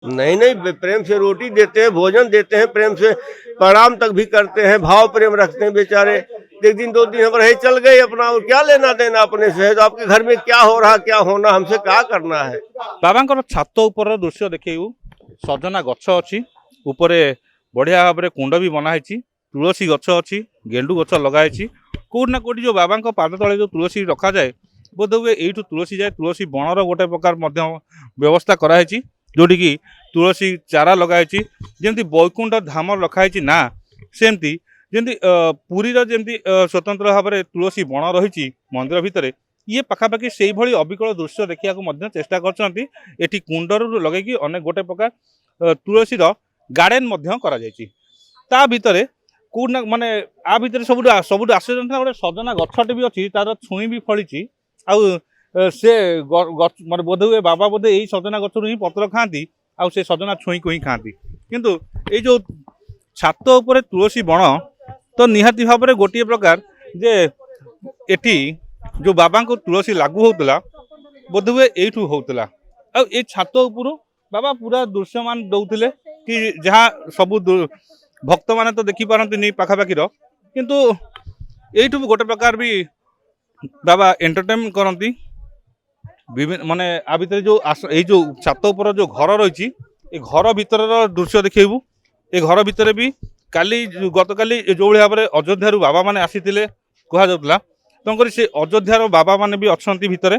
नहीं नहीं, प्रेम से रोटी देते हैं, भोजन देते हैं, प्रेम से प्रणाम तक भी करते हैं, भाव प्रेम रखते हैं बेचारे। एक दिन दो दिन हम रहे चल गए अपना, और क्या लेना देना अपने से। तो आपके घर में क्या हो रहा क्या होना, हमसे क्या करना है। बाबांकर छात उपर दृश्य देखू, सजना गछ अच्छी, उपरे बढ़िया भाव में कुंड भी बनाई, तुलसी गछ अच्छी, गेंडू गछ लगाई, कौट ना कौटी जो बाबा पाद तले जो तुलसी रखा जाए, बोध हुए यू तुलसी जाए, तुलसी बणर गोटे प्रकार व्यवस्था कराई, जोटी की तुलसी चारा लगाई, जमी वैकुंठ धाम रखाई ना, सेमती जमी पुरी जमी स्वतंत्र भाव में तुलसी बण रही मंदिर भितर, ये पखापाखि से ही अविकल दृश्य देखा चेष्टा कर कुंडर लगे अनेक गोटे प्रकार तुलसीर गार्डेन ता भितर कौन माने आ भितर सब आश्चर्य गोटे सजना गछटे भी अच्छी, तार छुई भी फली से माने बोध हुए बाबा बोधे यही सजना गचर ही पत्र खाती से सजना छुई को ही खाती, किंतु ये जो छात उपर तुलसी बण तो निहाती भाव में गोटे प्रकार जे एठी जो बाबा को तुलसी लागू होता बोध हुए यू होता आ छात उपर बाबा पूरा दृश्यमान दौले कि जहाँ सब भक्त माने तो देखी पारती नहीं पाखापाखि किंतु यू गोटे प्रकार भी बाबा एंटरटेन करती विभिन्न माने आ भितर जो छात उपर जो घर रही घर भीतर दृश्य देखू। ए घर भितर भी काली गत काली जो भाव में अयोध्या बाबा माने आसीथिले कहुला, तेणुक से अयोध्यार बाबा माने भी अच्छा भितर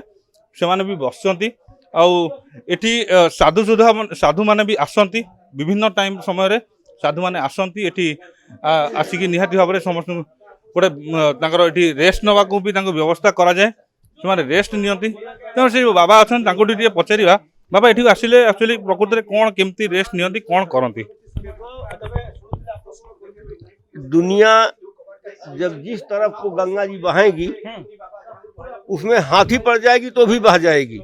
से माने भी बसती आठी साधु माने भी आसती विभिन्न टाइम समय साधु माने आसती एठी आसिकी निहाती भाव में समस्त गोटे ये रेस्ट नवा को भी व्यवस्था करा जाए, से रेस्ट नियंती। तेणु से बाबा अच्छा पचारा बाबा ये आसिले एक्चुअली प्रकृति में कौन केमती रेस्ट नियंती कौन करती। दुनिया जब जिस तरफ को गंगा जी बहेगी उसमें हाथी पड़ जाएगी तो भी बह जाएगी,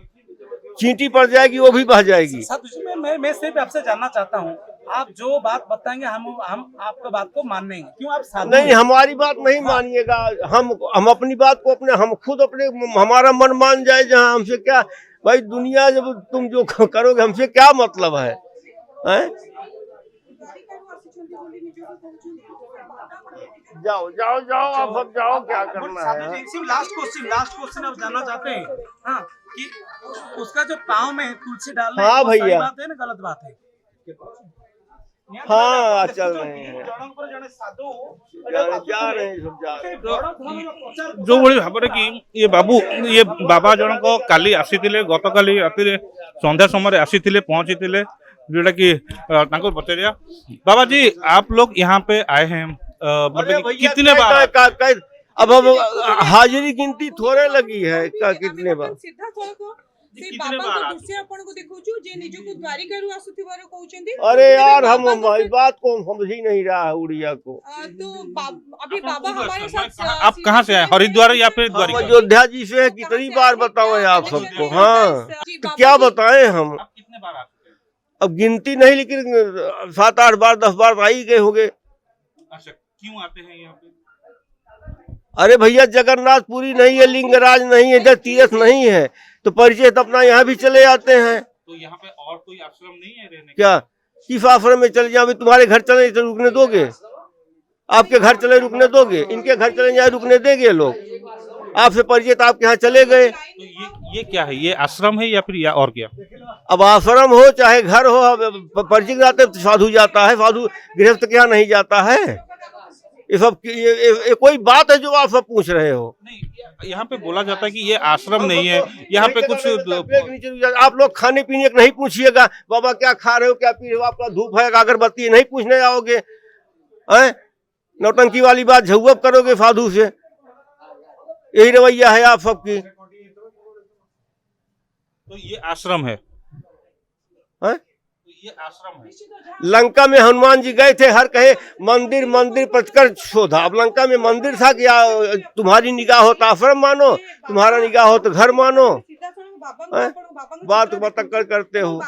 चींटी पड़ जाएगी वो भी बह जाएगी। साधु जी मैं सिर्फ आपसे जानना चाहता हूँ, आप जो बात बताएंगे हम आपका बात को मान लेंगे, क्यों आप साधु नहीं हमारी बात नहीं मानिएगा, हम अपनी बात को हम खुद अपने हमारा मन मान जाए जहाँ हमसे क्या भाई, दुनिया जब तुम जो करोगे हमसे क्या मतलब है, हैं? जाओ जाओ जाओ आप सब जाओ, क्या करना है। लास्ट क्वेश्चन अब जानना चाहते हैं, हाँ, कि उसका जो पाँव में तुलसी डालना, हाँ है, भैया, बात है ना गलत बात है? हाँ चल रहे हैं, जा रहे हैं सब जा जो भाई भाव में कि ये बाबा जनक काली आसीथिले, गत काली राति संध्या समय आसीथिले पहुंची जोटा कि पचारिया बाबा जी आप लोग यहाँ पे आए हैं, मतलब कितने बार अब हाजिरी गिनती थोड़े लगी है कितने बार अरे यार हम बात को समझ ही नहीं रहा है उड़िया को। तो अभी बाबा हमारे साथ आप कहाँ से आए, हरिद्वार या फिर द्वारिका? अयोध्या जी से है, कितनी बार बताओ आप सबको। हाँ तो क्या बताएं हम, कितने बार अब गिनती नहीं, लेकिन 7-8 बार 10 बार आ ही गए होंगे। अच्छा क्यों आते हैं यहाँ पे? अरे भैया जगन्नाथपुरी नहीं है, लिंगराज नहीं है, इधर तीर्थ नहीं है, तो परिचय तो अपना यहाँ भी चले जाते हैं। तो यहाँ पे और कोई आश्रम नहीं है रहने क्या किस आश्रम में चले जाओ, तुम्हारे घर चले तो रुकने दोगे, आपके घर चले रुकने दोगे, इनके घर चले जाए रुकने देंगे लोग, आपसे परिचित आपके यहाँ चले गए। तो ये क्या है, ये आश्रम है या फिर या और क्या? अब आश्रम हो चाहे घर हो, परिचित जाते तो साधु जाता है, साधु गृहस्थ के यहाँ नहीं जाता है। ये सब ये कोई बात है जो आप सब पूछ रहे हो? नहीं, यहाँ पे बोला जाता है कि ये आश्रम नहीं है, यहाँ पे कुछ आप लोग खाने पीने का नहीं पूछिएगा, बाबा क्या खा रहे हो क्या पी रहे हो, आपका धूप है अगरबत्ती है, नहीं पूछने आओगे, नौटंकी वाली बात झुव्वब करोगे साधु से, यही रवैया है आप सबकी। तो ये आश्रम है, ये आश्रम है। लंका में हनुमान जी गए थे, हर कहे मंदिर मंदिर पचकर शोधा। अब लंका में मंदिर था कि तुम्हारी निगाह हो तो आश्रम मानो, तुम्हारा निगाह हो तो घर मानो, बात बतक्कर करते हो।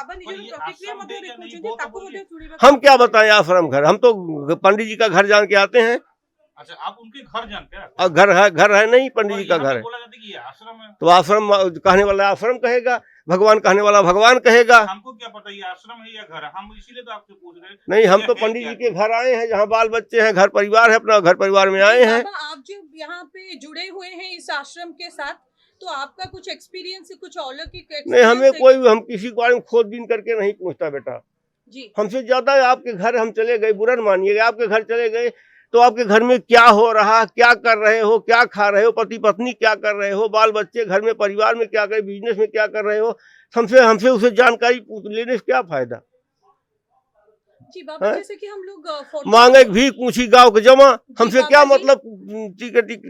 हम क्या बताएं आश्रम घर, हम तो पंडित जी का घर जान के आते हैं। अच्छा आप उनके घर जानते हैं? और घर है नहीं, पंडित जी का घर है, तो आश्रम कहने वाला आश्रम कहेगा। भगवान कहने वाला भगवान कहेगा। हमको क्या पता ये आश्रम है या घर है, हम इसीलिए तो आपसे पूछ रहे हैं। नहीं, हम तो ये है पंडित क्या? जी के घर आए हैं, जहाँ बाल बच्चे हैं, घर परिवार है, अपना घर परिवार में आए हैं। बाबा आप जब यहाँ पे जुड़े हुए हैं इस आश्रम के साथ, तो आपका कुछ एक्सपीरियंस, कुछ अलौकिक नहीं, हमें experience है? कोई, हम किसी के बारे में खोजबीन करके नहीं पूछता बेटा। जी हमसे ज्यादा आपके घर हम चले गए, बुरा न मानिएगा, आपके घर चले गए तो आपके घर में क्या हो रहा, क्या कर रहे हो, क्या खा रहे हो, पति पत्नी क्या कर रहे हो, बाल बच्चे घर में परिवार में क्या कर रहे, बिजनेस में क्या कर रहे हो, हमसे हमसे उसे जानकारी लेने से क्या फायदा। जी बाबा, हैं? जैसे कि हम लोग फोटो मांगे भी पूछी गाँव के जमा, हमसे बाबा क्या जी। मतलब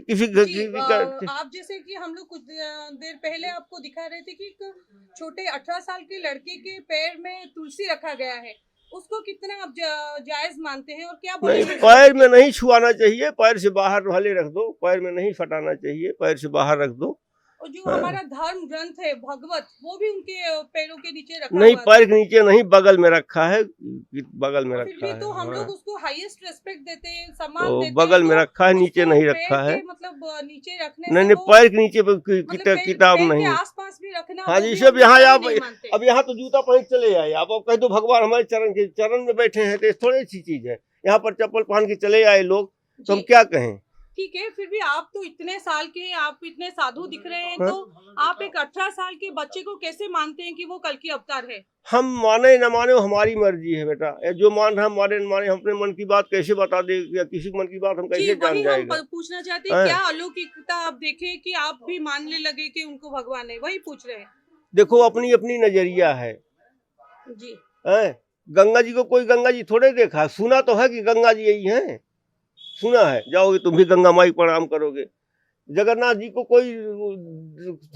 किसी जी, आप जैसे कि हम लोग कुछ देर पहले आपको दिखा रहे थे कि एक छोटे 18 साल के लड़के के पैर में तुलसी रखा गया है, उसको कितना आप जायज मानते हैं और क्या नहीं, बोलेंगे? पैर में नहीं छुआना चाहिए, पैर से बाहर भले रख दो, पैर में नहीं फटाना चाहिए, पैर से बाहर रख दो। और जो हाँ। हमारा धर्म ग्रंथ है भगवत, वो भी उनके पैरों के नीचे रखा नहीं, हुआ पैर के नीचे नहीं, बगल में रखा है, बगल में था। फिर रखा भी है। तो हम हाँ। लोग उसको हाईएस्ट रेस्पेक्ट देते हैं, सम्मान तो देते बगल हैं, में तो रखा है, नीचे उसको नहीं पैर रखा है। के मतलब नीचे रखने नहीं से नहीं, वो पैर के नीचे मतलब किताब पैर नहीं। के आसपास भी रखना, हाँ वो जी, भी सब हम यहाँ लोग आप नहीं मानते। अब यहाँ तो जूता पहन के चले आए, आप कह दो भगवान हमारे चरण में बैठे हैं, तो ये थोड़ी सी चीज है। यहाँ पर चप्पल पहन के चले आए लोग, तो हम जी। क्या कहें। ठीक है, फिर भी आप तो इतने साल के हैं, आप इतने साधु दिख रहे हैं, हाँ? तो आप एक 18 साल के बच्चे को कैसे मानते हैं कि वो कल की अवतार है? हम माने न माने, वो हमारी मर्जी है बेटा। ये जो मान रहा है, हमारे न माने, हम अपने मन की बात कैसे बता दे, या किसी के मन की बात हम जी, कैसे जान वही हम जाएगा। पूछना चाहते हैं, हाँ। क्या अलौकिकता आप देखे कि आप भी मानने लगे कि उनको भगवान है, वही पूछ रहे हैं। देखो, अपनी अपनी नजरिया है। जी हैं? गंगा जी को कोई गंगा जी थोड़े देखा, सुना तो है कि गंगा जी यही हैं, सुना है। जाओगे तुम भी गंगा माई प्रणाम करोगे। जगन्नाथ जी को कोई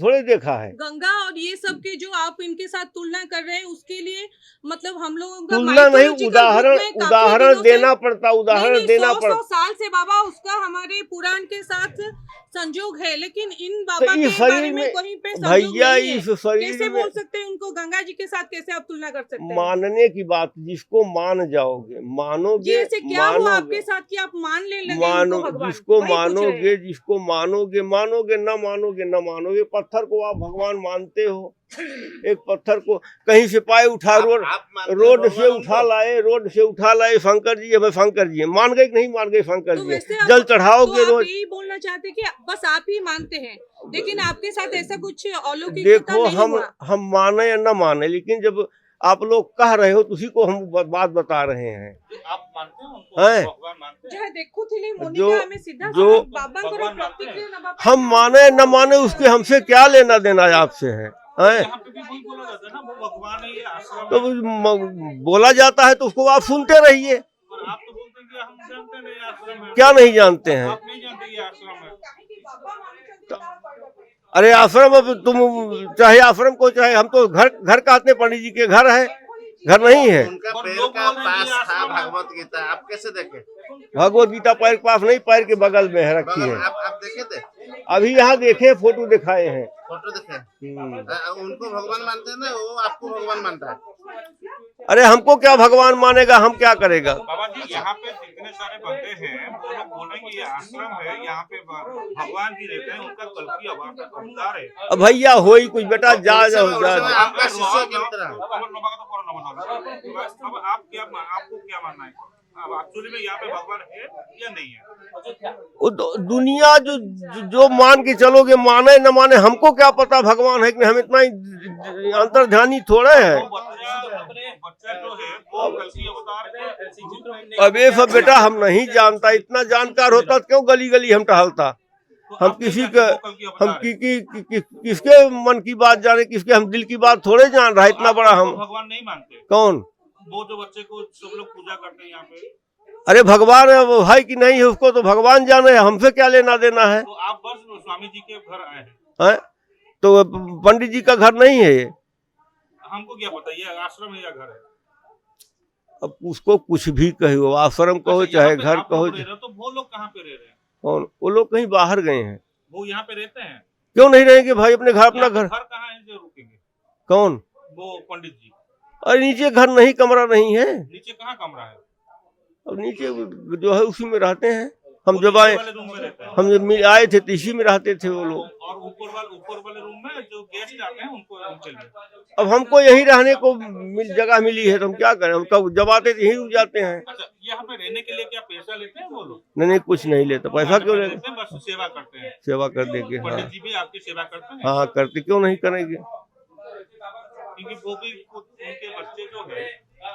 थोड़े देखा है। गंगा और ये सब के जो आप इनके साथ तुलना कर रहे हैं, उसके लिए मतलब हम लोगों का तुलना नहीं, mythological उदाहरण book में काफी उदाहरण दिनों से- देना पड़ता, उदाहरण नहीं, देना 100 पड़ता। साल से बाबा उसका हमारे पुराण के साथ संजोग है, लेकिन इन तो बाबा के इस बारे शरीर में में कहीं पे संजोग भैया, नहीं है। इस कैसे शरीर में बोल सकते हैं उनको गंगा जी के साथ, कैसे आप तुलना कर सकते हैं? मानने की बात, जिसको मान जाओगे, जी, मानोगे, ऐसे क्या हुआ आपके मानोगे, साथ कि आप मान ले लगे मानो, उनको भगवान? जिसको वही पूछ रहे हैं। मानोगे, जिसको मानोगे मानोगे, न मानोगे न मानोगे। पत्थर को आप भगवान मानते हो, एक पत्थर को कहीं से पाए उठा, रोड से उठा लाए, रोड से उठा लाए, शंकर जी हमें, शंकर जी मान गए कि नहीं मान गए शंकर तो जी। वैसे जल तो चढ़ाओगे आप रोज। यही बोलना चाहते हैं कि बस आप ही मानते हैं, लेकिन आपके साथ ऐसा कुछ अलौकिकता देखो, नहीं हुआ? हम माने या न माने, लेकिन जब आप लोग कह रहे हो तो उसी को हम बात बता रहे हैं। आप मानते हैं उनको, हैं? भगवान मानते हैं? जहाँ देखो थिले जो- मोनिका हमें सीधा जो- बाबांकर भगवान प्रतिक्रिया न बाबा- हम माने न माने, उसके हमसे क्या लेना देना आपसे है। हैं? यहाँ पे भी वही बोला जाता है ना, वो भगवान है, ये आश्रम तो है। बोला जाता है तो उसको आप सुनते रहिए। और आप तो बोलते हैं कि हम जानते नहीं ये आश्रम है। क्या नहीं जानते हैं? आप नहीं जानते ये आश्रम है। अरे आश्रम, अब तुम चाहे आश्रम को, चाहे हम तो घर कहते हैं, पंडित जी के घर है, घर नहीं है। उनका और पैर लोग का बोल रहे हैं पास कि था आश्रम है। भगवत गीता, आप कैसे देखे? भगवत गीता पैर के पास नहीं, पैर के बगल में है, रखी बगल है। में आप देखे थे? अभी यहाँ देखे, फोटो दिखाए हैं। फोटो देखे? उनको भगवान मानते हैं ना, वो आपको भगवान मानता है? अरे हमको क्या भगवान मानेगा, हम क्या करेगा। बाबा जी, यहाँ पे जितने सारे बंदे हैं वो लोग बोलेंगे ये आश्रम है, यहाँ पे भगवान जी रहते हैं, उनका कल की अवतार है। अब भैया हो ही कुछ बेटा, जा जाओ उस जा समय जाओ। आपका शिष्य की तरह। अब आपको क्या मानना है? अब एक्चुअली में यहाँ पे भगवान है या नहीं है? वो दुनिया जो मान के चलोगे, माने न माने, हमको क्या पता भगवान है कि नहीं, हम इतना ही अंतर्ध्यानी थोड़े हैं। वो बच्चा जो है वो कल की अवतार है। अब ये सब बेटा हम नहीं जानता, इतना जानकार होता तो क्यों गली गली हम टहलता। हम किसी का, हम किसके मन की बात जाने, किसके हम दिल की बात थोड़े जान रहा है, इतना बड़ा हम। भगवान नहीं मानते? कौन? वो जो बच्चे को सब लोग पूजा करते हैं यहाँ पे, अरे भगवान है वो, है कि नहीं है, उसको तो भगवान जाने, हमसे क्या लेना देना है। तो आप बस स्वामी जी के घर आए हैं। हैं? तो पंडित जी का घर नहीं है ये। हमको क्या पता ये आश्रम है या घर है? अब उसको कुछ भी कहो, आश्रम कहो अच्छा, चाहे यहाँ पे घर आप कहो। लोग रह रहे हो, तो वो लोग कहाँ पे रह रहे हैं? कौन? वो लोग कहीं बाहर गए हैं। वो यहाँ पे रहते हैं? क्यों नहीं रहेंगे भाई, अपने घर, अपना घर। घर कहाँ है जो रुकेंगे? कौन? वो पंडित जी। अरे नीचे घर नहीं, कमरा नहीं है। नीचे कहाँ कमरा है? अब नीचे जो है उसी में रहते हैं। हम जब आए, वाले रूम में रहते हैं हम जब आए थे तो इसी में रहते थे वो लोग। और ऊपर वाले रूम में जो गेस्ट आते हैं उनको उनके लिए। अब हमको यहीं रहने को जगह मिली है तो हम क्या करें, हम कब जब आते थे यहीं रुक जाते हैं। अच्छा, यहाँ पे रहने के लिए क्या पैसा लेते हैं वो लोग? नहीं नहीं, कुछ नहीं लेते, पैसा क्यों लेते, लेते हैं, बस सेवा करते हैं। सेवा कर देंगे। हाँ पंडित जी भी आपकी सेवा करते हैं? हाँ करते, क्यों नहीं करेंगे। क्योंकि वो भी उनके बच्चे जो है,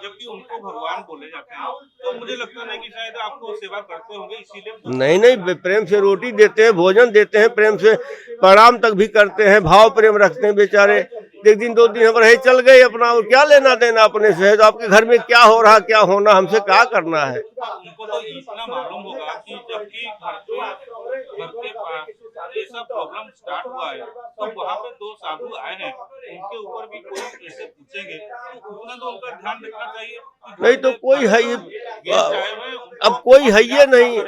जबकि उनको भगवान बोले जाते हैं, तो मुझे लगता नहीं कि शायद आपको सेवा करते होंगे, इसीलिए। नहीं नहीं, प्रेम से रोटी देते हैं, भोजन देते हैं, प्रेम से प्रणाम तक भी करते हैं, भाव प्रेम रखते हैं बेचारे। एक दिन दो दिन हम रहे चल गए अपना, और क्या लेना देना अपने से। तो आपके घर में क्या हो रहा क्या होना, हमसे क्या करना है। उनको तो इतना मालूम होगा कि जबकि घर के पास ऐसा प्रॉब्लम स्टार्ट हुआ है, तो वहाँ पे दो साधु आए हैं, उनके ऊपर भी कोई ऐसे पूछेंगे तो उतना तो उनका ध्यान रखना चाहिए। नहीं तो कोई है ये, गेस्ट आए हुए हैं, उनको अब कोई है ये नहीं।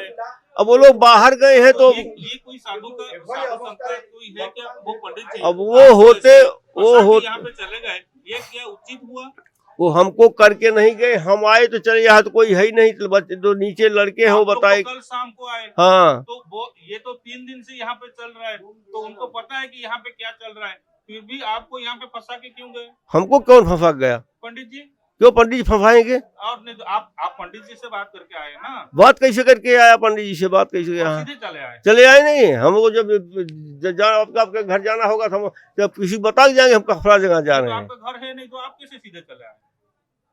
अब वो लोग बाहर गए हैं तो ये कोई साधु संस्था कोई है क्या? वो पंडित जी अब वो होते यहाँ पे चले गए, ये क्या उचित हुआ? वो हमको करके नहीं गए, हम आए तो चले, यहाँ तो कोई है ही नहीं। तो बच्चे जो नीचे लड़के हैं वो आप लोग बताए। तो कल शाम को आए, हाँ तो वो ये तो 3 दिन से यहाँ पे चल रहा है, तो उनको पता है कि यहाँ पे क्या चल रहा है, फिर भी आपको यहाँ पे फंसा के क्यों गए हमको कौन फंसा गया, पंडित जी? क्यों पंडित जी फंसाएंगे। और नहीं तो आप पंडित जी से बात करके आए ना, बात कैसे करके आया पंडित जी से, बात कैसे और यहाँ सीधे चले आए। चले आए। नहीं हमको जब आपके घर जाना होगा तो हम जब किसी को बता के जाएंगे हम कफरा जगह जा तो रहे हैं। आपका घर है नहीं तो आप कैसे सीधे चले आए?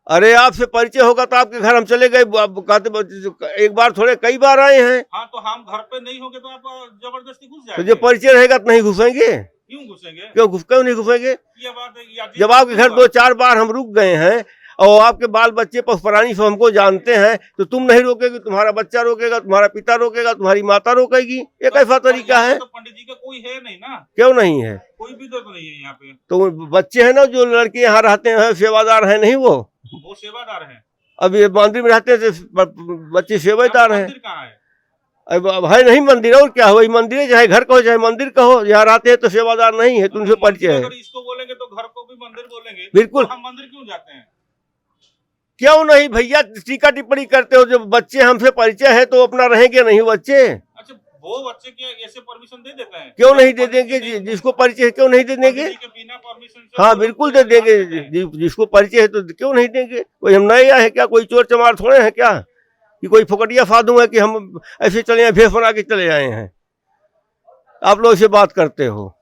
अरे आपसे परिचय होगा तो आपके घर हम चले गए। आप कहते एक बार थोड़े कई बार आए हैं, हाँ, तो हम घर पे नहीं होंगे तो आप जबरदस्ती घुस तो जाएंगे। जब परिचय रहेगा तो नहीं घुसेंगे। क्यों घुसेंगे? क्यों नहीं घुसेंगे। ये बात है, ये अजीब जब आपके घर बात है। 2-4 बार हम रुक गए हैं और आपके बाल बच्चे पशुप्राणी सब हमको जानते हैं, तो तुम नहीं रोकेगी, तुम्हारा बच्चा रोकेगा, तुम्हारा पिता रोकेगा, तुम्हारी माता रोकेगी। ये कैसा तरीका यहाँ है। तो पंडित जी का कोई है नहीं ना, क्यों नहीं है, कोई भी तो नहीं है यहाँ पे। तो बच्चे हैं ना जो लड़के यहाँ रहते हैं, सेवादार है नहीं वो सेवादार हैं। अब ये मंदिर में रहते थे बच्चे सेवादार हैं। मंदिर कहाँ है? अब है नहीं मंदिर, और क्या हो, मंदिर है, चाहे घर कहो चाहे मंदिर कहो, यहाँ रहते हैं तो सेवादार नहीं है, तुमसे परिचय है। अगर इसको बोलेंगे तो घर को भी मंदिर बोलेंगे। बिल्कुल। तो हम मंदिर क्यों जाते हैं? क्यों नहीं भैया, टीका टिप्पणी करते हो। जब बच्चे हमसे परिचय है तो अपना रहेंगे नहीं बच्चे। अच्छा, वो बच्चे क्या ऐसे परमिशन दे देते हैं? क्यों नहीं दे देंगे, जिसको परिचय है क्यों नहीं दे देंगे। पंडित जी के बिना परमिशन से हाँ बिल्कुल दे देंगे, जिसको परिचय है तो क्यों नहीं देंगे। कोई हम नए आए हैं क्या, कोई चोर चमार थोड़े हैं क्या, कि कोई फुकटिया साधु है कि हम ऐसे चले आए, भेष बना के चले आए हैं। आप लोग से बात करते हो।